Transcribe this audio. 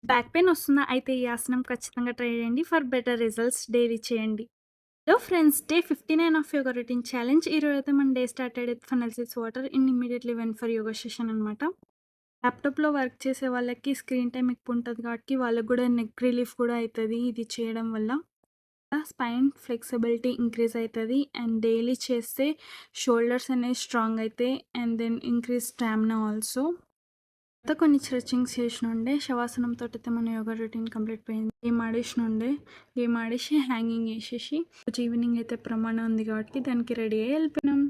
Back pain వస్తుందా? అయితే ఈ ఆసనం ఖచ్చితంగా ట్రై చేయండి. ఫర్ బెటర్ రిజల్ట్స్ డైలీ చేయండి. Hello friends, day 59 of yoga routine challenge. ఈరోజైతే మన day started with funnel 6 water immediately went for yoga session అనమాట. ల్యాప్టాప్‌లో వర్క్ చేసే వాళ్ళకి స్క్రీన్ టైమ్ ఎక్కువ ఉంటది కాబట్టి వాళ్ళకి గూడా నెక్ రిలీఫ్ కూడా అయితది ఇది చేయడం వల్ల. స్పైన్ ఫ్లెక్సిబిలిటీ ఇంక్రీజ్ అయితది. అండ్ డైలీ చేస్తే షోల్డర్స్ అనేవి స్ట్రాంగ్ అయితాయి. And then increase stamina also. కొన్ని స్ట్రెచింగ్స్ చేసినుండే శవాసనంతోటైతే మన యోగా రొటీన్ కంప్లీట్ పోయింది. గేమ్ ఆడేసి హ్యాంగింగ్ ఏసేసి ఈవినింగ్ అయితే ప్రమాణం ఉంది కాబట్టి దానికి రెడీ అయ్యి ఎళ్ళిపోయినాం.